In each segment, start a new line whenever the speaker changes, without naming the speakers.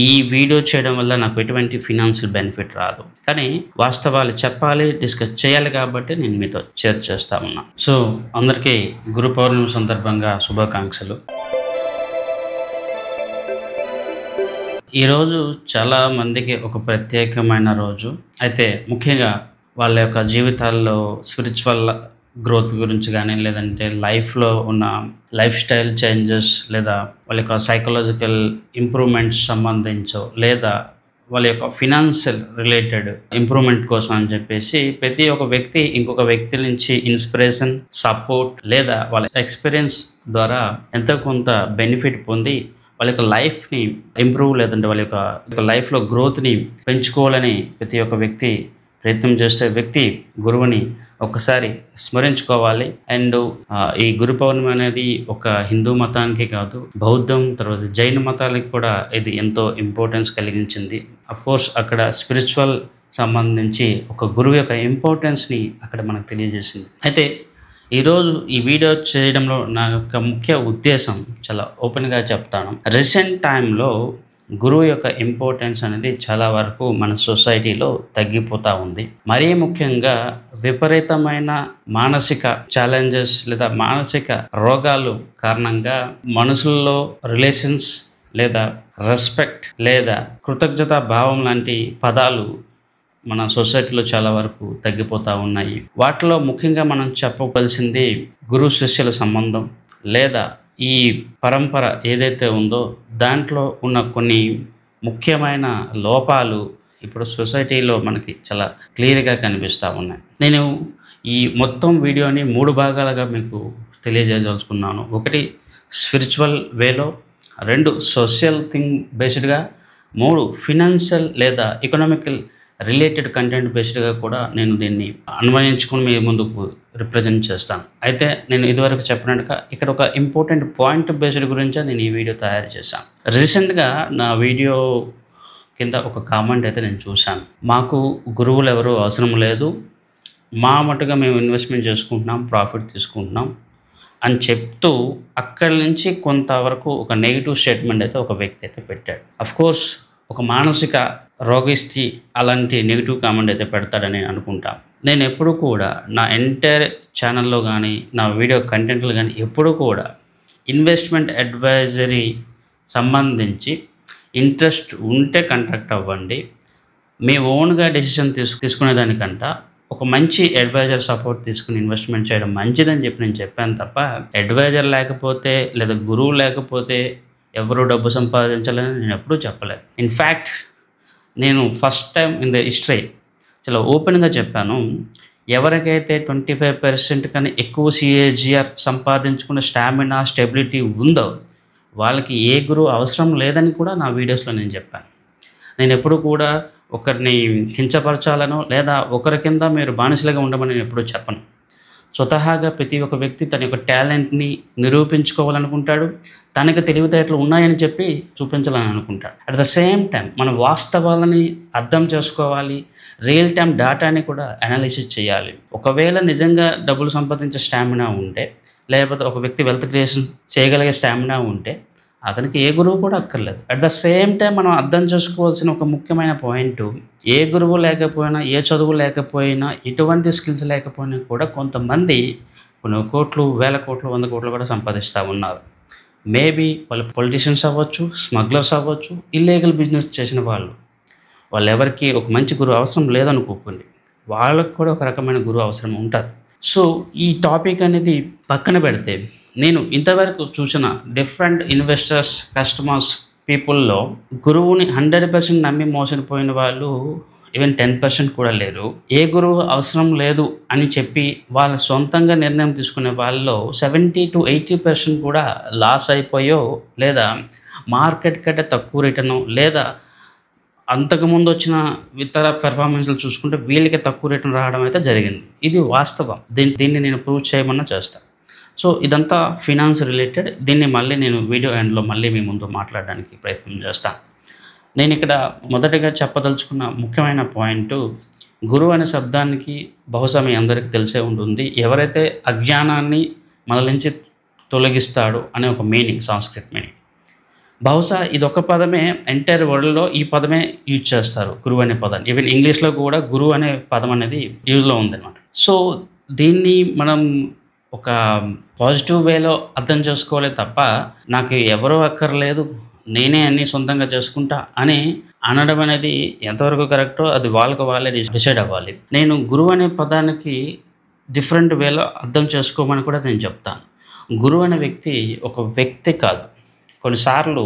ఈ వీడియో చేయడం వల్ల నాకు ఎటువంటి ఫినాన్షియల్ బెనిఫిట్ రాదు, కానీ వాస్తవాలు చెప్పాలి, డిస్కస్ చేయాలి కాబట్టి నేను మీతో షేర్ చేస్తా ఉన్నా. సో అందరికీ గురు పౌర్ణమి సందర్భంగా శుభాకాంక్షలు. ఈరోజు చాలా మందికి ఒక ప్రత్యేకమైన రోజు. అయితే ముఖ్యంగా వాళ్ళ యొక్క జీవితాల్లో స్పిరిచువల్ గ్రోత్ గురించి కానీ, లేదంటే లైఫ్లో ఉన్న లైఫ్ స్టైల్ చేంజెస్, లేదా వాళ్ళ యొక్క సైకలాజికల్ ఇంప్రూవ్మెంట్స్ సంబంధించో, లేదా వాళ్ళ యొక్క ఫినాన్షియల్ రిలేటెడ్ ఇంప్రూవ్మెంట్ కోసం అని చెప్పేసి ప్రతి ఒక్క వ్యక్తి ఇంకొక వ్యక్తి నుంచి ఇన్స్పిరేషన్, సపోర్ట్ లేదా వాళ్ళ ఎక్స్పీరియన్స్ ద్వారా ఎంతో కొంత బెనిఫిట్ పొంది వాళ్ళ యొక్క లైఫ్ని ఇంప్రూవ్, లేదంటే వాళ్ళ యొక్క లైఫ్లో గ్రోత్ని పెంచుకోవాలని ప్రతి ఒక్క వ్యక్తి ప్రయత్నం చేసే వ్యక్తి గురువుని ఒక్కసారి స్మరించుకోవాలి. అండ్ ఈ గురు పౌర్ణమి అనేది ఒక హిందూ మతానికి కాదు, బౌద్ధం తర్వాత జైన మతాలకు కూడా ఇది ఎంతో ఇంపార్టెన్స్ కలిగించింది. అఫ్కోర్స్ అక్కడ స్పిరిచువల్ సంబంధించి ఒక గురువు యొక్క ఇంపార్టెన్స్ని అక్కడ మనకు తెలియజేసింది. అయితే ఈరోజు ఈ వీడియో చేయడంలో నా యొక్క ముఖ్య ఉద్దేశం చాలా ఓపెన్గా చెప్తాను. రీసెంట్ టైంలో గురువు యొక్క ఇంపార్టెన్స్ అనేది చాలా వరకు మన సొసైటీలో తగ్గిపోతూ ఉంది. మరీ ముఖ్యంగా విపరీతమైన మానసిక ఛాలెంజెస్ లేదా మానసిక రోగాలు కారణంగా మనుషుల్లో రిలేషన్స్ లేదా రెస్పెక్ట్ లేదా కృతజ్ఞత భావం లాంటి పదాలు మన సొసైటీలో చాలా వరకు తగ్గిపోతూ ఉన్నాయి. వాటిలో ముఖ్యంగా మనం చెప్పవలసింది గురు శిష్యుల సంబంధం, లేదా ఈ పరంపర ఏదైతే ఉందో దాంట్లో ఉన్న కొన్ని ముఖ్యమైన లోపాలు ఇప్పుడు సొసైటీలో మనకి చాలా క్లియర్గా కనిపిస్తూ ఉన్నాయి. నేను ఈ మొత్తం వీడియోని 3 భాగాలుగా మీకు తెలియజేయదలుచుకున్నాను. 1 స్పిరిచువల్ వేలో, 2 సోషల్ థింగ్ బేస్డ్గా, 3 ఫినాన్షియల్ లేదా ఎకనామికల్ రిలేటెడ్ కంటెంట్ బేస్డ్గా కూడా నేను దీన్ని అన్వయించుకుని మీ ముందుకు రిప్రజెంట్ చేస్తాను. అయితే నేను ఇదివరకు చెప్పినట్టుగా ఇక్కడ ఒక ఇంపార్టెంట్ పాయింట్ బేస్డ్ గురించే నేను ఈ వీడియో తయారు చేశాను. రీసెంట్గా నా వీడియో కింద ఒక కామెంట్ అయితే నేను చూశాను. మాకు గురువులు ఎవరు అవసరం లేదు, మా మటుగా మేము ఇన్వెస్ట్మెంట్ చేసుకుంటున్నాం, ప్రాఫిట్ తీసుకుంటున్నాం అని చెప్తూ అక్కడి నుంచి కొంతవరకు ఒక నెగిటివ్ స్టేట్మెంట్ అయితే ఒక వ్యక్తి అయితే పెట్టాడు. అఫ్కోర్స్ ఒక మానసిక రోగిస్థి అలాంటి నెగిటివ్ కామెంట్ అయితే పెడతాడని అనుకుంటాను. నేను ఎప్పుడు కూడా నా ఎంటైర్ ఛానల్లో కానీ, నా వీడియో కంటెంట్లు కానీ ఎప్పుడు కూడా ఇన్వెస్ట్మెంట్ అడ్వైజరీ సంబంధించి ఇంట్రెస్ట్ ఉంటే కాంటాక్ట్ అవ్వండి. మీ ఓన్గా డెసిషన్ తీసుకునేదానికంట ఒక మంచి అడ్వైజర్ సపోర్ట్ తీసుకుని ఇన్వెస్ట్మెంట్ చేయడం మంచిదని చెప్పి నేను చెప్పాను తప్ప, అడ్వైజర్ లేకపోతే లేదా గురువు లేకపోతే ఎవరు డబ్బు సంపాదించాలని నేను ఎప్పుడూ చెప్పలేదు. ఇన్ఫ్యాక్ట్ నేను first time in the history చాలా ఓపెన్గా చెప్పాను, ఎవరికైతే 25% కన్నా ఎక్కువ CAGR సంపాదించుకునే స్టామినా, స్టెబిలిటీ ఉందో వాళ్ళకి ఏ గురువు అవసరం లేదని కూడా నా వీడియోస్లో నేను చెప్పాను. నేను ఎప్పుడు కూడా ఒకరిని కించపరచాలనో లేదా ఒకరి కింద మీరు బానిసలుగా ఉండమని నేను ఎప్పుడూ చెప్పను. స్వతహాగా ప్రతి ఒక్క వ్యక్తి తన యొక్క టాలెంట్ని నిరూపించుకోవాలనుకుంటాడు, తనకు తెలివితేటలు ఉన్నాయని చెప్పి చూపించాలని అనుకుంటాడు. అట్ ద సేమ్ టైం మన వాస్తవాలని అర్థం చేసుకోవాలి, రియల్ టైం డేటాని కూడా అనాలిసిస్ చేయాలి. ఒకవేళ నిజంగా డబ్బులు సంపాదించే స్టామినా ఉంటే, లేకపోతే ఒక వ్యక్తి వెల్త్ క్రియేషన్ చేయగలిగే స్టామినా ఉంటే అతనికి ఏ గురువు కూడా అక్కర్లేదు. అట్ ద సేమ్ టైం మనం అర్థం చేసుకోవాల్సిన ఒక ముఖ్యమైన పాయింట్, ఏ గురువు లేకపోయినా, ఏ చదువు లేకపోయినా, ఎటువంటి స్కిల్స్ లేకపోయినా కూడా కొంతమంది కొన్ని కోట్లు, 1000 కోట్లు, 100 కోట్లు కూడా సంపాదిస్తూ ఉన్నారు. మేబీ వాళ్ళు పొలిటీషియన్స్ అవ్వచ్చు, స్మగ్లర్స్ అవ్వచ్చు, ఇల్లీగల్ బిజినెస్ చేసిన వాళ్ళు ఎవరికి ఒక మంచి గురువు అవసరం లేదనుకోకండి, వాళ్ళకు కూడా ఒక రకమైన గురువు అవసరం ఉంటుంది. సో ఈ టాపిక్ అనేది పక్కన పెడితే, నేను ఇంతవరకు చూసిన డిఫరెంట్ ఇన్వెస్టర్స్, కస్టమర్స్, పీపుల్లో గురువుని 100% నమ్మి మోసపోయిన వాళ్ళు ఈవెన్ 10% కూడా లేరు. ఏ గురువు అవసరం లేదు అని చెప్పి వాళ్ళ సొంతంగా నిర్ణయం తీసుకునే వాళ్ళలో 70 to 80% కూడా లాస్ అయిపోయో, లేదా మార్కెట్ కంటే తక్కువ రిటర్ను, లేదా అంతకుముందు వచ్చిన ఇతర పెర్ఫార్మెన్స్లు చూసుకుంటే వీళ్ళకి తక్కువ రిటర్న్ రావడం అయితే జరిగింది. ఇది వాస్తవం. దీన్ని నేను ప్రూవ్ చేయమన్నా చేస్తాను. సో ఇదంతా ఫినాన్స్ రిలేటెడ్. దీన్ని మళ్ళీ నేను వీడియో ఎండ్లో మళ్ళీ మీ ముందు మాట్లాడడానికి ప్రయత్నం చేస్తాను. నేను ఇక్కడ మొదటగా చెప్పదలుచుకున్న ముఖ్యమైన పాయింట్, గురువు అనే శబ్దానికి బహుశా మీ అందరికీ తెలిసే ఉంటుంది, ఎవరైతే అజ్ఞానాన్ని మన నుంచి తొలగిస్తాడో అనే ఒక మీనింగ్, సంస్కృత్ మీనింగ్. బహుశా ఇదొక పదమే ఎంటైర్ వరల్డ్‌లో ఈ పదమే యూజ్ చేస్తారు. గురువు అనే పదాన్ని. ఈవెన్ ఇంగ్లీష్‌లో కూడా గురువు అనే పదం అనేది యూజ్‌లో ఉందన్నమాట. సో, దీన్ని మనం ఒక పాజిటివ్ వేలో అర్థం చేసుకోవాలే తప్ప, నాకు ఎవరు అక్కర్లేదు, నేనే అన్నీ సొంతంగా చేసుకుంటా అని అనడం అనేది ఎంతవరకు కరెక్టో అది వాళ్ళకి వాళ్ళే డిసైడ్ అవ్వాలి. నేను గురువు అనే పదానికి డిఫరెంట్ వేలో అర్థం చేసుకోమని కూడా నేను చెప్తాను. గురువు అనే వ్యక్తి ఒక వ్యక్తి కాదు. కొన్నిసార్లు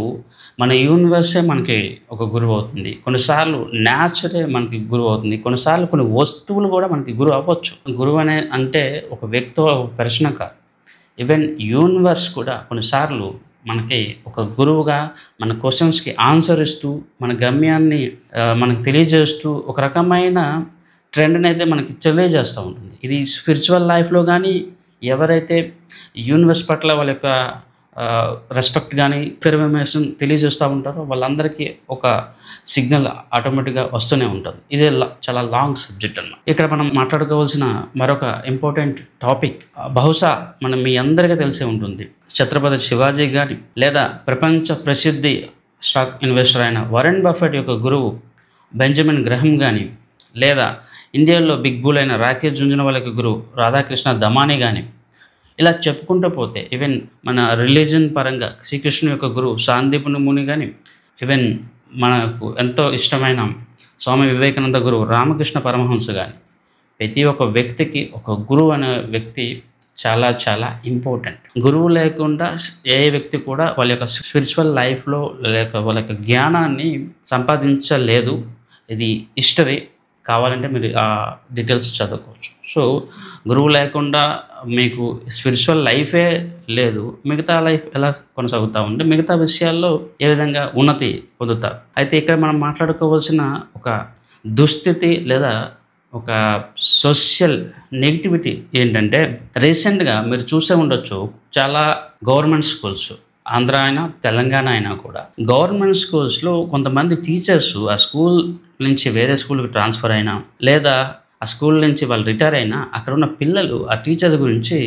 మన యూనివర్సే మనకి ఒక గురువు అవుతుంది. కొన్నిసార్లు నేచరే మనకి గురువు అవుతుంది. కొన్నిసార్లు కొన్ని వస్తువులు కూడా మనకి గురువు అవ్వచ్చు. గురువు అంటే ఒక వ్యక్తి, ఒక పర్సన్ కాదు. ఈవెన్ యూనివర్స్ కూడా కొన్నిసార్లు మనకి ఒక గురువుగా మన క్వశ్చన్స్‌కి ఆన్సర్ ఇస్తూ, మన గమ్యాన్ని మనకు తెలియజేస్తూ ఒక రకమైన ట్రెండ్‌ని అయితే మనకి తెలియజేస్తూ ఉంటుంది. ఇది స్పిరిచువల్ లైఫ్‌లో కానీ, ఎవరైతే యూనివర్స్ పట్ల వాళ్ళ యొక్క రెస్పెక్ట్ కానీ, అఫర్మేషన్ తెలియజేస్తూ ఉంటారో వాళ్ళందరికీ ఒక సిగ్నల్ ఆటోమేటిక్‌గా వస్తూనే ఉంటుంది. ఇది చాలా లాంగ్ సబ్జెక్ట్ అన్నమాట. ఇక్కడ మనం మాట్లాడుకోవాల్సిన మరొక ఇంపార్టెంట్ టాపిక్ బహుశా మీ అందరికీ తెలిసే ఉంటుంది. ఛత్రపతి శివాజీ గాని, లేదా ప్రపంచ ప్రసిద్ధి స్టాక్ ఇన్వెస్టర్ అయిన వారెన్ బఫెట్ యొక్క గురువు బెంజమిన్ గ్రహం కానీ, లేదా ఇండియాలో బిగ్ బుల్ అయిన రాకేష్ జుంజునవాలా యొక్క గురువు రాధాకృష్ణ దమానీ కానీ, ఇలా చెప్పుకుంటూ పోతే ఈవెన్ మన రిలీజన్ పరంగా శ్రీకృష్ణుని యొక్క గురువు సాందీపని ముని కానీ, ఈవెన్ మనకు ఎంతో ఇష్టమైన స్వామి వివేకానంద గురువు రామకృష్ణ పరమహంస కానీ, ప్రతి ఒక్క వ్యక్తికి ఒక గురువు అనే వ్యక్తి చాలా చాలా ఇంపార్టెంట్. గురువు లేకుండా ఏ వ్యక్తి కూడా వాళ్ళ యొక్క స్పిరిచువల్ లైఫ్లో లేక వాళ్ళ యొక్క జ్ఞానాన్ని సంపాదించలేదు. ఇది హిస్టరీ. కావాలంటే మీరు ఆ డీటెయిల్స్ చదువుకోవచ్చు. సో, గురువు లేకుండా మీకు స్పిరిచువల్ లైఫే లేదు. మిగతా లైఫ్ ఎలా కొనసాగుతూ ఉంటే మిగతా విషయాల్లో ఏ విధంగా ఉన్నతి పొందుతారు. అయితే ఇక్కడ మనం మాట్లాడుకోవాల్సిన ఒక దుస్థితి లేదా ఒక సోషల్ నెగిటివిటీ ఏంటంటే, రీసెంట్గా మీరు చూసే ఉండొచ్చు, చాలా గవర్నమెంట్ స్కూల్స్, ఆంధ్ర అయినా తెలంగాణ అయినా కూడా గవర్నమెంట్ స్కూల్స్లో కొంతమంది టీచర్స్ ఆ స్కూల్ నుంచి వేరే స్కూల్కి ట్రాన్స్ఫర్ అయినా, లేదా ఆ స్కూల్ నుంచి వాళ్ళు రిటైర్ అయినా, అక్కడ ఉన్న పిల్లలు ఆ టీచర్స్ గురించి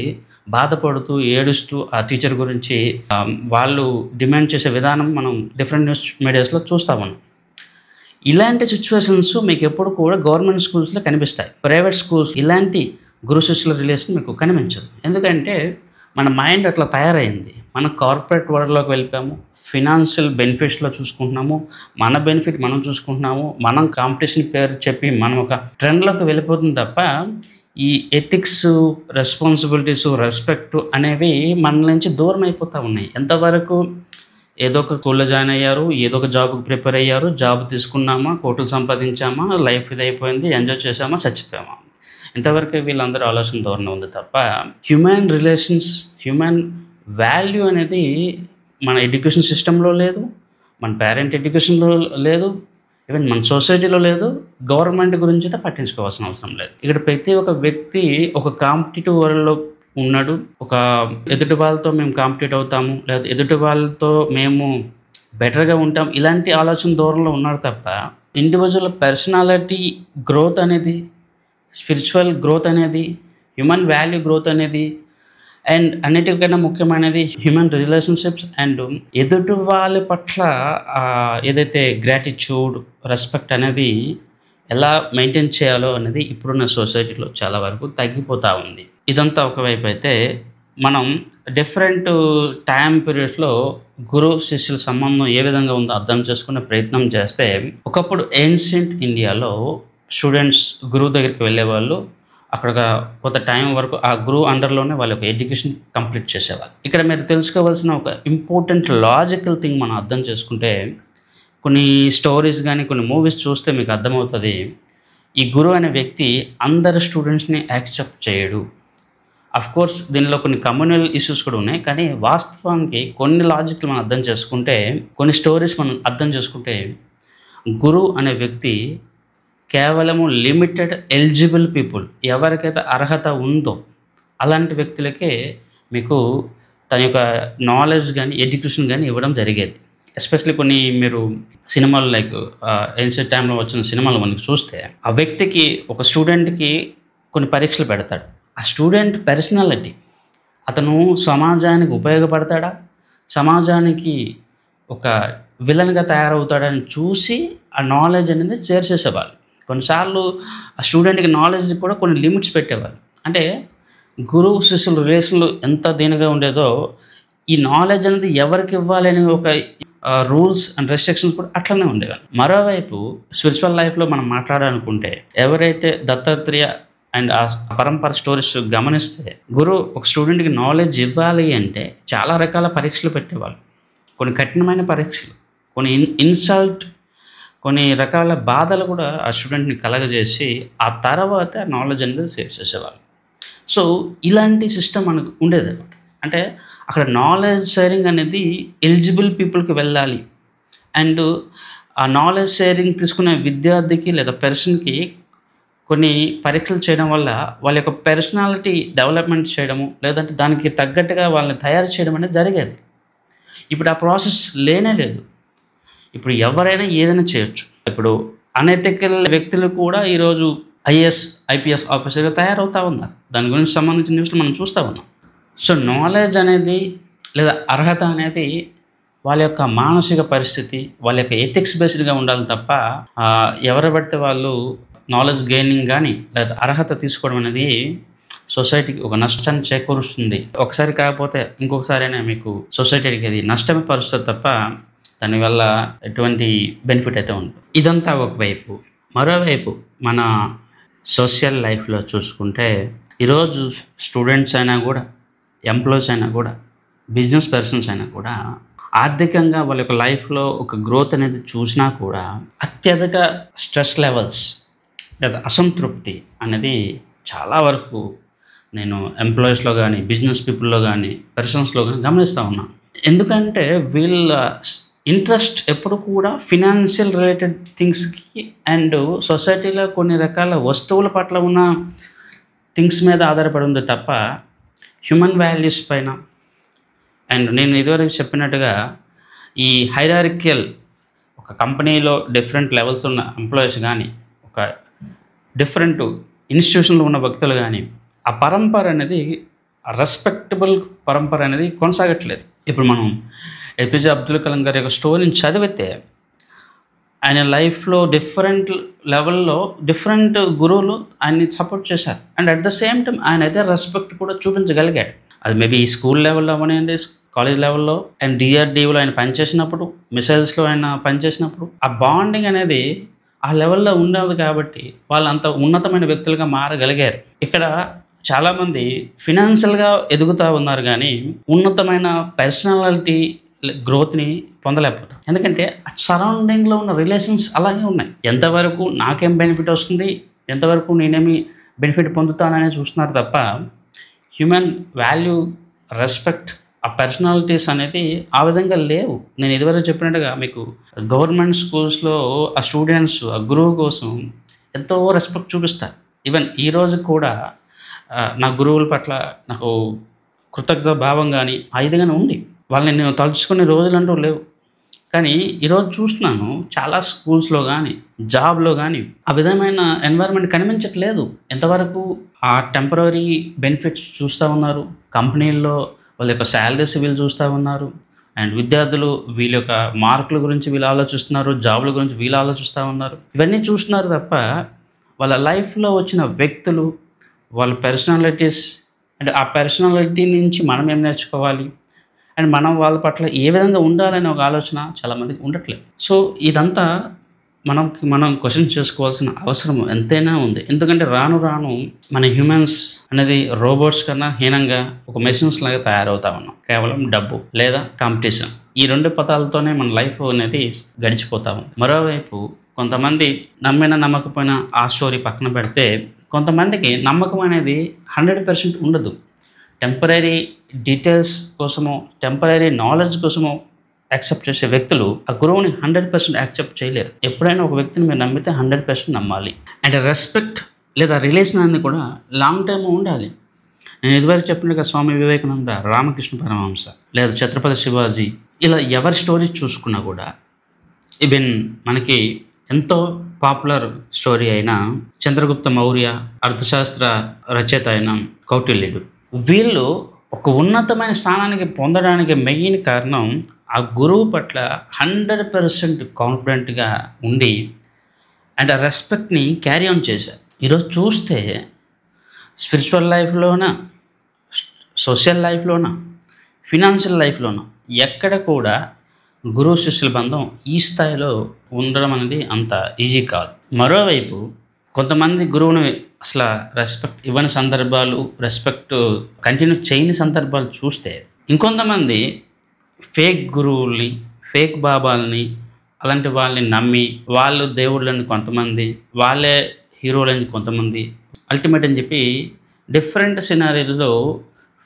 బాధపడుతూ ఏడుస్తూ ఆ టీచర్ గురించి వాళ్ళు డిమాండ్ చేసే విధానం మనం డిఫరెంట్ న్యూస్ మీడియాస్లో చూస్తూ ఉన్నాం. ఇలాంటి సిచ్యువేషన్స్ మీకు ఎప్పుడు కూడా గవర్నమెంట్ స్కూల్స్లో కనిపిస్తాయి. ప్రైవేట్ స్కూల్స్ ఇలాంటి గురు శిష్యుల రిలేషన్ మీకు కనిపించదు. ఎందుకంటే మన మైండ్ అట్లా తయారైంది. మనం కార్పొరేట్ వరల్డ్లోకి వెళ్ళిపోయాము. ఫినాన్షియల్ బెనిఫిట్స్లో చూసుకుంటున్నాము. మన బెనిఫిట్ మనం చూసుకుంటున్నాము. మనం కాంపిటీషన్ పేరు చెప్పి మనం ఒక ట్రెండ్లోకి వెళ్ళిపోతుంది తప్ప, ఈ ఎథిక్స్, రెస్పాన్సిబిలిటీస్, రెస్పెక్ట్ అనేవి మన నుంచి దూరం అయిపోతూ ఉన్నాయి. ఎంతవరకు ఏదో ఒక స్కూల్లో జాయిన్ అయ్యారు, ఏదో ఒక జాబ్కి ప్రిపేర్ అయ్యారు, జాబ్ తీసుకున్నామా, కోట్లు సంపాదించామా, లైఫ్ ఇది అయిపోయింది, ఎంజాయ్ చేసామా, చచ్చిపోయామా, ఇంతవరకు వీళ్ళందరూ ఆలోచన ధోరణి ఉంది తప్ప, హ్యూమన్ రిలేషన్స్, హ్యూమన్ వాల్యూ అనేది మన ఎడ్యుకేషన్ సిస్టంలో లేదు, మన పేరెంట్ ఎడ్యుకేషన్లో లేదు, ఈవెన్ మన సొసైటీలో లేదు. గవర్నమెంట్ గురించి అయితే పట్టించుకోవాల్సిన అవసరం లేదు. ఇక్కడ ప్రతి ఒక్క వ్యక్తి ఒక కాంపిటేటివ్ వరల్డ్లో ఉన్నాడు. ఒక ఎదుటి వాళ్ళతో మేము కాంపిటేట్ అవుతాము, లేదా ఎదుటి వాళ్ళతో మేము బెటర్గా ఉంటాం, ఇలాంటి ఆలోచన ధోరణిలో ఉన్నారు తప్ప, ఇండివిజువల్ పర్సనాలిటీ గ్రోత్ అనేది, స్పిరిచువల్ గ్రోత్ అనేది, హ్యూమన్ వాల్యూ గ్రోత్ అనేది, అండ్ అన్నిటికన్నా ముఖ్యమైనది హ్యూమన్ రిలేషన్షిప్స్ అండ్ ఎదుటి వాళ్ళ పట్ల ఏదైతే గ్రాటిట్యూడ్, రెస్పెక్ట్ అనేది ఎలా మెయింటైన్ చేయాలో అనేది ఇప్పుడున్న సొసైటీలో చాలా వరకు తగ్గిపోతూ ఉంది. ఇదంతా ఒకవైపు అయితే, మనం డిఫరెంట్ టైం పీరియడ్స్లో గురు శిష్యుల సంబంధం ఏ విధంగా ఉందో అర్థం చేసుకునే ప్రయత్నం చేస్తే, ఒకప్పుడు ఏన్షియంట్ ఇండియాలో స్టూడెంట్స్ గురువు దగ్గరికి వెళ్ళేవాళ్ళు. అక్కడ కొంత టైం వరకు ఆ గురువు అండర్లోనే వాళ్ళ యొక్క ఎడ్యుకేషన్ కంప్లీట్ చేసేవాళ్ళు. ఇక్కడ మీరు తెలుసుకోవాల్సిన ఒక ఇంపార్టెంట్ లాజికల్ థింగ్ మనం అర్థం చేసుకుంటే, కొన్ని స్టోరీస్ కానీ కొన్ని మూవీస్ చూస్తే మీకు అర్థమవుతుంది, ఈ గురువు అనే వ్యక్తి అందరు స్టూడెంట్స్ని యాక్సెప్ట్ చేయడు. కోర్స్ దీనిలో కొన్ని కమ్యూనల్ ఇష్యూస్ కూడా ఉన్నాయి, కానీ వాస్తవానికి కొన్ని లాజిక్లు మనం అర్థం చేసుకుంటే, కొన్ని స్టోరీస్ మనం అర్థం చేసుకుంటే, గురువు అనే వ్యక్తి కేవలము లిమిటెడ్ ఎలిజిబుల్ పీపుల్, ఎవరికైతే అర్హత ఉందో అలాంటి వ్యక్తులకే మీకు తన యొక్క నాలెడ్జ్ కానీ ఎడ్యుకేషన్ కానీ ఇవ్వడం జరిగేది. ఎస్పెషల్లీ కొన్ని మీరు సినిమాలు లైక్ ఏన్షియంట్ టైంలో వచ్చిన సినిమాలు మనకి చూస్తే, ఆ వ్యక్తికి ఒక స్టూడెంట్కి కొన్ని పరీక్షలు పెడతాడు. ఆ స్టూడెంట్ పర్సనాలిటీ, అతను సమాజానికి ఉపయోగపడతాడా, సమాజానికి ఒక విలన్గా తయారవుతాడని చూసి ఆ నాలెడ్జ్ అనేది షేర్ చేసేవాళ్ళు. కొన్నిసార్లు ఆ స్టూడెంట్కి నాలెడ్జ్ కూడా కొన్ని లిమిట్స్ పెట్టేవాళ్ళు. అంటే గురువు శిష్యుల రిలేషన్లు ఎంత దీనిగా ఉండేదో ఈ నాలెడ్జ్ అనేది ఎవరికి ఇవ్వాలి అనే ఒక రూల్స్ అండ్ రెస్ట్రిక్షన్స్ కూడా అట్లనే ఉండేవి. మరోవైపు స్పిరిచువల్ లైఫ్లో మనం మాట్లాడాలనుకుంటే ఎవరైతే దత్తాత్రేయ అండ్ ఆ పరంపర స్టోరీస్ గమనిస్తే గురువు ఒక స్టూడెంట్కి నాలెడ్జ్ ఇవ్వాలి అంటే చాలా రకాల పరీక్షలు పెట్టేవాళ్ళు. కొన్ని కఠినమైన పరీక్షలు, కొన్ని ఇన్సల్ట్, కొన్ని రకాల బాధలు కూడా ఆ స్టూడెంట్ని కలగజేసి ఆ తర్వాత నాలెడ్జ్ అనేది షేర్ చేసేవాళ్ళు. సో ఇలాంటి సిస్టమ్ మనకు ఉండేది అనమాట. అంటే అక్కడ నాలెడ్జ్ షేరింగ్ అనేది ఎలిజిబుల్ పీపుల్కి వెళ్ళాలి. అండ్ ఆ నాలెడ్జ్ షేరింగ్ తీసుకునే విద్యార్థికి లేదా పర్సన్కి కొన్ని పరీక్షలు చేయడం వల్ల వాళ్ళ యొక్క పర్సనాలిటీ డెవలప్మెంట్ చేయడము, లేదంటే దానికి తగ్గట్టుగా వాళ్ళని తయారు చేయడం అనేది జరిగేది. ఇప్పుడు ఆ ప్రాసెస్ లేనే లేదు. ఇప్పుడు ఎవరైనా ఏదైనా చేయొచ్చు. ఇప్పుడు అనెథికల్ వ్యక్తులు కూడా ఈరోజు ఐఏఎస్ ఐపీఎస్ ఆఫీసర్గా తయారవుతూ ఉన్నారు. దాని గురించి సంబంధించిన న్యూస్లు మనం చూస్తూ ఉన్నాం. సో నాలెడ్జ్ అనేది లేదా అర్హత అనేది వాళ్ళ యొక్క మానసిక పరిస్థితి, వాళ్ళ యొక్క ఎథిక్స్ బేస్డ్గా ఉండాలి తప్ప ఎవరు పడితే వాళ్ళు నాలెడ్జ్ గెయినింగ్ కానీ లేదా అర్హత తీసుకోవడం అనేది సొసైటీకి ఒక నష్టాన్ని చేకూరుస్తుంది. ఒకసారి కాకపోతే ఇంకొకసారి అయినా మీకు సొసైటీకి అది నష్టమే పరుస్తుంది తప్ప దానివల్ల ఎటువంటి బెనిఫిట్ అయితే ఉంటుంది. ఇదంతా ఒకవైపు. మరోవైపు మన సోషల్ లైఫ్లో చూసుకుంటే ఈరోజు స్టూడెంట్స్ అయినా కూడా, ఎంప్లాయీస్ అయినా కూడా, బిజినెస్ పర్సన్స్ అయినా కూడా ఆర్థికంగా వాళ్ళ యొక్క లైఫ్లో ఒక గ్రోత్ అనేది చూసినా కూడా అత్యధిక స్ట్రెస్ లెవెల్స్ లేదా అసంతృప్తి అనేది చాలా వరకు నేను ఎంప్లాయీస్లో కానీ, బిజినెస్ పీపుల్లో కానీ, పర్సన్స్లో కానీ గమనిస్తూ ఉన్నాను. ఎందుకంటే వీళ్ళ ఇంట్రెస్ట్ ఎప్పుడు కూడా ఫినాన్షియల్ రిలేటెడ్ థింగ్స్కి అండ్ సొసైటీలో కొన్ని రకాల వస్తువుల పట్ల ఉన్న థింగ్స్ మీద ఆధారపడి ఉంది తప్ప హ్యూమన్ వాల్యూస్ పైన. అండ్ నేను ఇదివరకు చెప్పినట్టుగా ఈ హైరార్కియల్ ఒక కంపెనీలో డిఫరెంట్ లెవెల్స్ ఉన్న ఎంప్లాయీస్ కానీ, ఒక డిఫరెంట్ ఇన్స్టిట్యూషన్లో ఉన్న వ్యక్తులు కానీ ఆ పరంపర అనేది రెస్పెక్టబుల్ పరంపర అనేది కొనసాగట్లేదు. ఇప్పుడు మనం ఏపీజే అబ్దుల్ కలాం గారి యొక్క స్టోరీని చదివితే ఆయన లైఫ్లో డిఫరెంట్ లెవెల్లో డిఫరెంట్ గురువులు ఆయన్ని సపోర్ట్ చేశారు. And at the same time ఆయన అయితే రెస్పెక్ట్ కూడా చూపించగలిగాడు. అది మేబీ స్కూల్ లెవెల్లో అవనండి, కాలేజ్ లెవెల్లో అండ్ డిఆర్డీఓలో ఆయన పనిచేసినప్పుడు, మిసైల్స్లో ఆయన పనిచేసినప్పుడు ఆ బాండింగ్ అనేది ఆ లెవెల్లో ఉండదు కాబట్టి వాళ్ళు అంత ఉన్నతమైన వ్యక్తులుగా మారగలిగారు. ఇక్కడ చాలామంది ఫినాన్షియల్గా ఎదుగుతూ ఉన్నారు కానీ ఉన్నతమైన పర్సనాలిటీ గ్రోత్ని పొందలేకపోతారు. ఎందుకంటే సరౌండింగ్లో ఉన్న రిలేషన్స్ అలాగే ఉన్నాయి. ఎంతవరకు నాకేం బెనిఫిట్ వస్తుంది, ఎంతవరకు నేనేమి బెనిఫిట్ పొందుతాననే చూస్తున్నారు తప్ప హ్యూమన్ వాల్యూ, రెస్పెక్ట్, ఆ పర్సనాలిటీస్ అనేది ఆ విధంగా లేవు. నేను ఇదివరకు చెప్పినట్టుగా మీకు గవర్నమెంట్ స్కూల్స్లో ఆ స్టూడెంట్స్ ఆ గురువు కోసం ఎంతో రెస్పెక్ట్ చూపిస్తారు. ఈవెన్ ఈరోజు కూడా నా గురువుల పట్ల నాకు కృతజ్ఞత భావం కానీ ఆ విధంగానే ఉంది. వాళ్ళని నేను తలుచుకునే రోజులంటూ లేవు. కానీ ఈరోజు చూస్తున్నాను చాలా స్కూల్స్లో కానీ, జాబ్లో కానీ ఆ విధమైన ఎన్వైర్న్మెంట్ కనిపించట్లేదు. ఎంతవరకు ఆ టెంపరరీ బెనిఫిట్స్ చూస్తూ ఉన్నారు, కంపెనీల్లో వాళ్ళ యొక్క శాలరీస్ వీళ్ళు చూస్తూ ఉన్నారు, అండ్ విద్యార్థులు వీళ్ళ యొక్క మార్కుల గురించి వీళ్ళు ఆలోచిస్తున్నారు, జాబుల గురించి వీళ్ళు ఆలోచిస్తూ ఉన్నారు. ఇవన్నీ చూస్తున్నారు తప్ప వాళ్ళ లైఫ్లో వచ్చిన వ్యక్తులు, వాళ్ళ పర్సనాలిటీస్ అండ్ ఆ పర్సనాలిటీ నుంచి మనం ఏం నేర్చుకోవాలి అండ్ మనం వాళ్ళ పట్ల ఏ విధంగా ఉండాలనే ఒక ఆలోచన చాలామందికి ఉండట్లేదు. సో ఇదంతా మనం క్వశ్చన్ చేసుకోవాల్సిన అవసరం ఎంతైనా ఉంది. ఎందుకంటే రాను రాను మన హ్యూమన్స్ అనేది రోబోట్స్ కన్నా హీనంగా ఒక మెషిన్స్ లాగా తయారవుతా ఉన్నాం. కేవలం డబ్బు లేదా కాంపిటీషన్, ఈ రెండు పదాలతోనే మన లైఫ్ అనేది గడిచిపోతా ఉంది. మరోవైపు కొంతమంది నమ్మిన నమ్మకపోయినా ఆ స్టోరీ పక్కన పెడితే కొంతమందికి నమ్మకం అనేది 100% ఉండదు. టెంపరీ డీటెయిల్స్ కోసమో, టెంపరీ నాలెడ్జ్ కోసమో యాక్సెప్ట్ చేసే వ్యక్తులు ఆ గురువుని 100% యాక్సెప్ట్ చేయలేరు. ఎప్పుడైనా ఒక వ్యక్తిని మీరు నమ్మితే 100% నమ్మాలి. అండ్ రెస్పెక్ట్ లేదా రిలేషన్ అనేది కూడా లాంగ్ టైమ్ ఉండాలి. నేను ఇదివరకు చెప్పినట్టుగా స్వామి వివేకానంద, రామకృష్ణ పరమహంస లేదా ఛత్రపతి శివాజీ, ఇలా ఎవరి స్టోరీస్ చూసుకున్నా కూడా, ఈవెన్ మనకి ఎంతో పాపులర్ స్టోరీ అయిన చంద్రగుప్త మౌర్య, అర్థశాస్త్ర రచయిత అయిన కౌటిల్యుడు, వీళ్ళు ఒక ఉన్నతమైన స్థానానికి పొందడానికి మెయిన్ కారణం ఆ గురువు పట్ల 100% కాన్ఫిడెంట్గా ఉండి అండ్ ఆ రెస్పెక్ట్ని క్యారీ ఆన్ చేశారు. ఈరోజు చూస్తే స్పిరిచువల్ లైఫ్లోన, సోషల్ లైఫ్లోన, ఫినాన్షియల్ లైఫ్లోన ఎక్కడ కూడా గురువు శిష్యుల బంధం ఈ స్థాయిలో ఉండడం అనేది అంత ఈజీ కాదు. మరోవైపు కొంతమంది గురువుని అసలు రెస్పెక్ట్ ఇవ్వని సందర్భాలు, రెస్పెక్ట్ కంటిన్యూ చేయని సందర్భాలు చూస్తే, ఇంకొంతమంది ఫేక్ గురువుల్ని, ఫేక్ బాబాల్ని, అలాంటి వాళ్ళని నమ్మి వాళ్ళు దేవుళ్ళని కొంతమంది, వాళ్ళే హీరోలని కొంతమంది, అల్టిమేట్ అని చెప్పి డిఫరెంట్ సినారీలో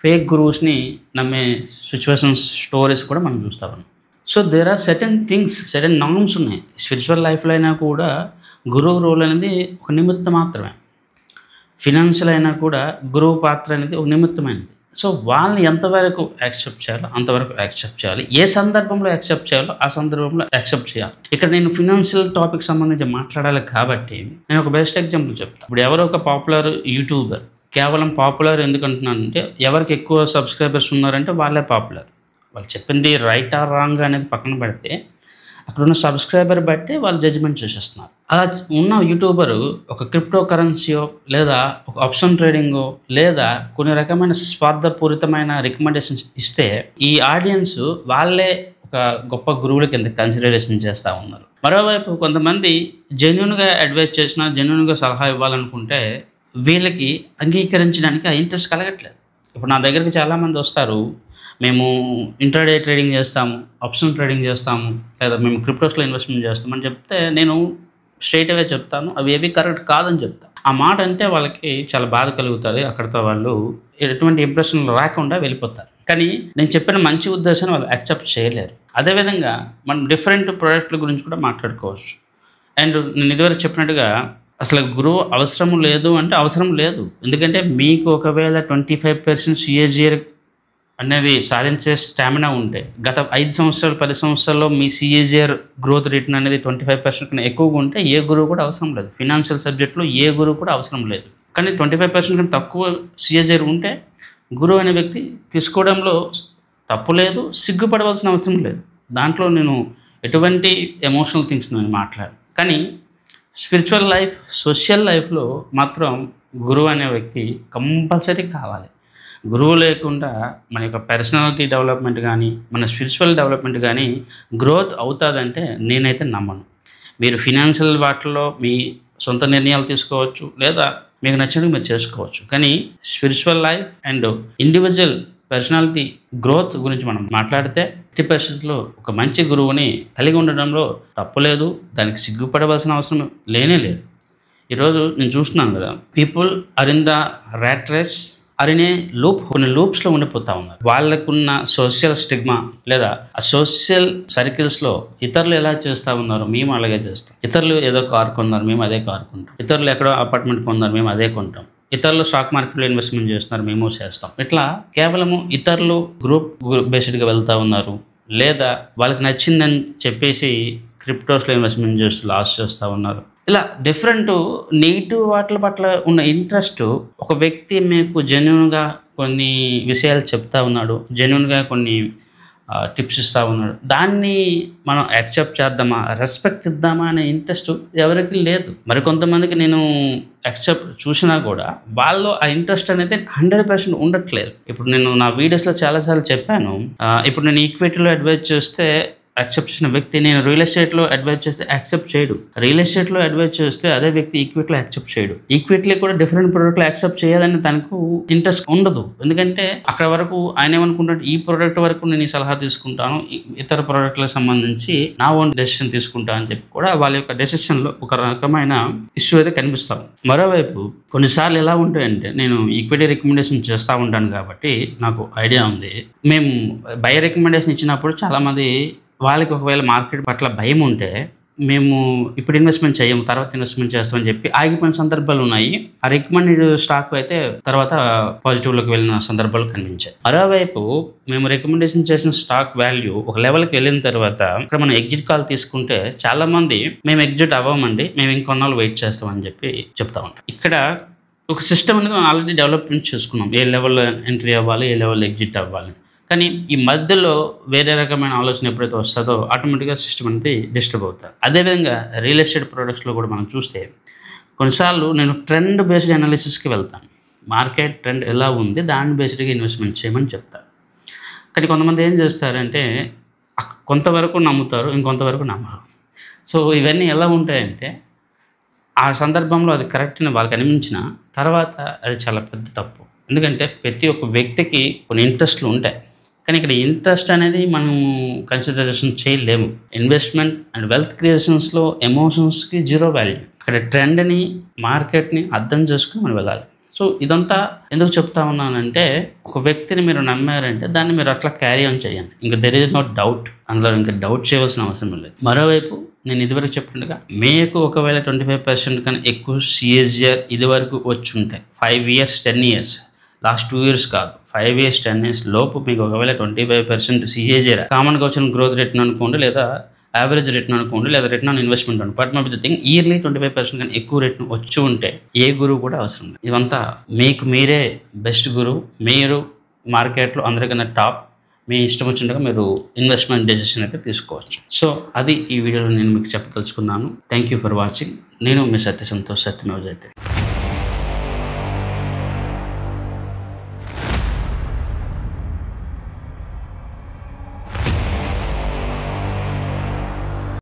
ఫేక్ గురువుస్ని నమ్మే సిచ్యువేషన్స్, స్టోరీస్ కూడా మనం చూస్తాం. So there are certain things, certain norms ఉన్నాయి. స్పిరిచువల్ లైఫ్లో అయినా కూడా గురువు రోల్ అనేది ఒక నిమిత్తం మాత్రమే. ఫినాన్షియల్ అయినా కూడా గురువు పాత్ర అనేది ఒక నిమిత్తమైనది. సో వాళ్ళని ఎంతవరకు యాక్సెప్ట్ చేయాలో అంతవరకు యాక్సెప్ట్ చేయాలి. ఏ సందర్భంలో యాక్సెప్ట్ చేయాలో ఆ సందర్భంలో యాక్సెప్ట్ చేయాలి. ఇక్కడ నేను ఫినాన్షియల్ టాపిక్ సంబంధించి మాట్లాడాలి కాబట్టి నేను ఒక బెస్ట్ ఎగ్జాంపుల్ చెప్తాను. ఇప్పుడు ఎవరో ఒక పాపులర్ యూట్యూబర్, కేవలం పాపులర్ ఎందుకంటున్నానంటే ఎవరికి ఎక్కువ సబ్స్క్రైబర్స్ ఉన్నారంటే వాళ్ళే పాపులర్. వాళ్ళు చెప్పింది రైట్ ఆర్ రాంగ్ అనేది పక్కన పెడితే అక్కడ ఉన్న సబ్స్క్రైబర్ బట్టి వాళ్ళు జడ్జిమెంట్ చేసేస్తున్నారు. అలా ఉన్న యూట్యూబరు ఒక క్రిప్టో కరెన్సీయో లేదా ఒక ఆప్షన్ ట్రేడింగో లేదా కొన్ని రకమైన స్వార్థపూరితమైన రికమెండేషన్స్ ఇస్తే ఈ ఆడియన్స్ వాళ్ళే ఒక గొప్ప గురువుల కింద కన్సిడరేషన్ చేస్తూ ఉన్నారు. మరోవైపు కొంతమంది జెన్యున్గా అడ్వైజ్ చేసినా, జెన్యున్గా సలహా ఇవ్వాలనుకుంటే వీళ్ళకి అంగీకరించడానికి ఆ ఇంట్రెస్ట్ కలగట్లేదు. ఇప్పుడు నా దగ్గరికి చాలామంది వస్తారు, మేము ఇంట్రాడే ట్రేడింగ్ చేస్తాము, ఆప్షన్ ట్రేడింగ్ చేస్తాము, లేదా మేము క్రిప్టోస్లో ఇన్వెస్ట్మెంట్ చేస్తామని చెప్తే నేను స్ట్రైట్ అవే చెప్తాను, అవి ఏవి కరెక్ట్ కాదని చెప్తాను. ఆ మాట అంటే వాళ్ళకి చాలా బాధ కలుగుతుంది. అక్కడితో వాళ్ళు ఎటువంటి ఇంప్రెషన్ రాకుండా వెళ్ళిపోతారు. కానీ నేను చెప్పిన మంచి ఉద్దేశాన్ని వాళ్ళు యాక్సెప్ట్ చేయలేరు. అదేవిధంగా మనం డిఫరెంట్ ప్రోడక్ట్ల గురించి కూడా మాట్లాడుకోవచ్చు. అండ్ నేను ఇదివరకు చెప్పినట్టుగా అసలు గురువు అవసరం లేదు అంటే అవసరం లేదు. ఎందుకంటే మీకు ఒకవేళ 25% సిఏజిఆర్ అనేది సాధించే స్టామినా ఉంటే గత 5 సంవత్సరాలు 10 సంవత్సరాల్లో మీ సిఏజిఆర్ గ్రోత్ రిటర్న్ అనేది 25% కన్నా ఎక్కువగా ఉంటే ఏ గురువు కూడా అవసరం లేదు. ఫినాన్షియల్ సబ్జెక్ట్లో ఏ గురువు కూడా అవసరం లేదు. కానీ 25% కన్నా తక్కువ సిఏజిఆర్ ఉంటే గురువు అనే వ్యక్తి తీసుకోవడంలో తప్పు లేదు, సిగ్గుపడవలసిన అవసరం లేదు. దాంట్లో నేను ఎటువంటి ఎమోషనల్ థింగ్స్ నేను మాట్లాడాను. కానీ స్పిరిచువల్ లైఫ్, సోషల్ లైఫ్లో మాత్రం గురువు అనే వ్యక్తి కంపల్సరీ కావాలి. గురువు లేకుండా మన యొక్క పర్సనాలిటీ డెవలప్మెంట్ కానీ, మన స్పిరిచువల్ డెవలప్మెంట్ కానీ గ్రోత్ అవుతుందంటే నేనైతే నమ్మను. మీరు ఫినాన్షియల్ వాటిల్లో మీ సొంత నిర్ణయాలు తీసుకోవచ్చు, లేదా మీకు నచ్చినవి మీరు చేసుకోవచ్చు. కానీ spiritual life and individual personality growth గురించి మనం మాట్లాడితే ఎట్టి పరిస్థితుల్లో ఒక మంచి గురువుని కలిగి ఉండడంలో తప్పులేదు, దానికి సిగ్గుపడవలసిన అవసరం లేనే లేదు. ఈరోజు నేను చూస్తున్నాను కదా, people are in the rat race, అరినే లూప్, కొన్ని లూప్స్లో ఉండిపోతూ ఉన్నారు. వాళ్ళకున్న సోషల్ స్టిగ్మా లేదా ఆ సోషల్ సర్కిల్స్లో ఇతరులు ఎలా చేస్తూ ఉన్నారు మేము అలాగే చేస్తాం. ఇతరులు ఏదో కారు కొన్నారు మేము అదే కారు కొంటాం. ఇతరులు ఎక్కడో అపార్ట్మెంట్ కొన్నారు మేము అదే కొంటాం. ఇతరులు స్టాక్ మార్కెట్లో ఇన్వెస్ట్మెంట్ చేస్తున్నారు మేము చేస్తాం. ఇట్లా కేవలము ఇతరులు గ్రూప్ బేస్డ్గా వెళ్తూ ఉన్నారు, లేదా వాళ్ళకి నచ్చిందని చెప్పేసి క్రిప్టోస్లో ఇన్వెస్ట్మెంట్ చేస్తూ లాస్ చేస్తూ ఉన్నారు. ఇలా డిఫరెంట్ నెగిటివ్ వాటి పట్ల ఉన్న ఇంట్రెస్ట్, ఒక వ్యక్తి మీకు జెన్యున్గా కొన్ని విషయాలు చెప్తా ఉన్నాడు, జెన్యున్గా కొన్ని టిప్స్ ఇస్తూ ఉన్నాడు, దాన్ని మనం యాక్సెప్ట్ చేద్దామా, రెస్పెక్ట్ ఇద్దామా అనే ఇంట్రెస్ట్ ఎవరికి లేదు. మరికొంతమందికి నేను యాక్సెప్ట్ చూసినా కూడా వాళ్ళు ఆ ఇంట్రెస్ట్ అనేది 100% ఉండట్లేదు. ఇప్పుడు నేను నా వీడియోస్లో చాలాసార్లు చెప్పాను, ఇప్పుడు నేను ఈక్విటీలో అడ్వైజ్ చేస్తే యాక్సెప్ట్ చేసిన వ్యక్తి నేను రియల్ ఎస్టేట్లో అడ్వైజ్ చేస్తే యాక్సెప్ట్ చేయడు. రియల్ ఎస్టేట్లో అడ్వైజ్ చేస్తే అదే వ్యక్తి ఈక్విటీలో యాక్సెప్ట్ చేయడు. ఈక్విటీలో కూడా డిఫరెంట్ ప్రోడక్ట్లు యాక్సెప్ట్ చేయాలని తనకు ఇంట్రెస్ట్ ఉండదు. ఎందుకంటే అక్కడ వరకు ఆయన ఏమనుకుంటాడు, ఈ ప్రోడక్ట్ వరకు నేను ఈ సలహా తీసుకుంటాను, ఇతర ప్రోడక్ట్లకు సంబంధించి నా ఓన్ డెసిషన్ తీసుకుంటాను అని చెప్పి కూడా వాళ్ళ యొక్క డెసిషన్లో ఒక రకమైన ఇష్యూ అయితే కనిపిస్తాం. మరోవైపు కొన్నిసార్లు ఎలా ఉంటాయంటే, నేను ఈక్విటీ రికమెండేషన్ చేస్తూ ఉంటాను కాబట్టి నాకు ఐడియా ఉంది. మేము బై రికమెండేషన్ ఇచ్చినప్పుడు చాలామంది వాళ్ళకి ఒకవేళ మార్కెట్ పట్ల భయం ఉంటే మేము ఇప్పుడు ఇన్వెస్ట్మెంట్ చేయము, తర్వాత ఇన్వెస్ట్మెంట్ చేస్తామని చెప్పి ఆగిపోయిన సందర్భాలు ఉన్నాయి. ఆ రికమెండెడ్ స్టాక్ అయితే తర్వాత పాజిటివ్లోకి వెళ్ళిన సందర్భాలు కనిపించాయి. మరోవైపు మేము రికమెండేషన్ చేసిన స్టాక్ వాల్యూ ఒక లెవెల్కి వెళ్ళిన తర్వాత ఇక్కడ మనం ఎగ్జిట్ కాల్ తీసుకుంటే చాలా మంది మేము ఎగ్జిట్ అవ్వమండి, మేము ఇంకొన్నాళ్ళు వెయిట్ చేస్తామని చెప్పి చెప్తా ఉంటాం. ఇక్కడ ఒక సిస్టమ్ అనేది మనం ఆల్రెడీ డెవలప్మెంట్ చేసుకున్నాం, ఏ లెవెల్లో ఎంట్రీ అవ్వాలి, ఏ లెవెల్లో ఎగ్జిట్ అవ్వాలి. కానీ ఈ మధ్యలో వేరే రకమైన ఆలోచన ఎప్పుడైతే వస్తుందో ఆటోమేటిక్గా సిస్టమ్ అనేది డిస్టర్బ్ అవుతుంది. అదేవిధంగా రియల్ ఎస్టేట్ ప్రొడక్ట్స్లో కూడా మనం చూస్తే కొన్నిసార్లు నేను ట్రెండ్ బేస్డ్ అనాలిసిస్కి వెళ్తాను. మార్కెట్ ట్రెండ్ ఎలా ఉంది దాన్ని బేస్డ్గా ఇన్వెస్ట్మెంట్ చేయమని చెప్తాను. కానీ కొంతమంది ఏం చేస్తారంటే కొంతవరకు నమ్ముతారు, ఇంకొంతవరకు నమ్మరు. సో ఇవన్నీ ఎలా ఉంటాయంటే ఆ సందర్భంలో అది కరెక్ట్ అని వాళ్ళకి అనిపించిన తర్వాత అది చాలా పెద్ద తప్పు. ఎందుకంటే ప్రతి ఒక్క వ్యక్తికి కొన్ని ఇంట్రెస్ట్లు ఉంటాయి, కానీ ఇక్కడ ఇంట్రెస్ట్ అనేది మనం కన్సిడరేషన్ చేయలేము. ఇన్వెస్ట్మెంట్ అండ్ వెల్త్ క్రియేషన్స్లో ఎమోషన్స్కి జీరో వాల్యూ. ఇక్కడ ట్రెండ్ని మార్కెట్ని అర్థం చేసుకుని మనం వెళ్ళాలి. సో ఇదంతా ఎందుకు చెప్తా ఉన్నానంటే ఒక వ్యక్తిని మీరు నమ్మారంటే దాన్ని మీరు అట్లా క్యారీ ఆన్ చేయండి. ఇంకా దెర్ ఈజ్ నో డౌట్, అందులో ఇంకా డౌట్ చేయవలసిన అవసరం లేదు. మరోవైపు నేను ఇదివరకు చెప్పినట్టుగా మీకు ఒకవేళ 25% కన్నా ఎక్కువ సిఎస్జిఆర్ ఇదివరకు వచ్చి ఉంటాయి 5 years 10 years, లాస్ట్ 2 years కాదు 5 years 10 years లోపు మీకు ఒకవేళ 25% సిఏజిఆర్ కామన్గా వచ్చిన గ్రోత్ రేట్ని అనుకోండి, లేదా యావరేజ్ రేట్ను అనుకోండి, లేదా రిటర్న్ ఆన్ ఇన్వెస్ట్మెంట్ అనుకోండి. But my the thing yearly 25% కానీ ఎక్కువ రేట్ను వచ్చి ఉంటే ఏ గురువు కూడా అవసరం లేదు. ఇదంతా మీకు మీరే బెస్ట్ గురువు. మీరు మార్కెట్లో అందరికన్నా టాప్. మీ ఇష్టం వచ్చినట్టుగా మీరు ఇన్వెస్ట్మెంట్ డెసిషన్ అయితే తీసుకోవచ్చు. సో అది ఈ వీడియోలో నేను మీకు చెప్పదలుచుకున్నాను. Thank you for watching. నేను మీ సత్య సంతోష్, సత్యమేవ జయతే.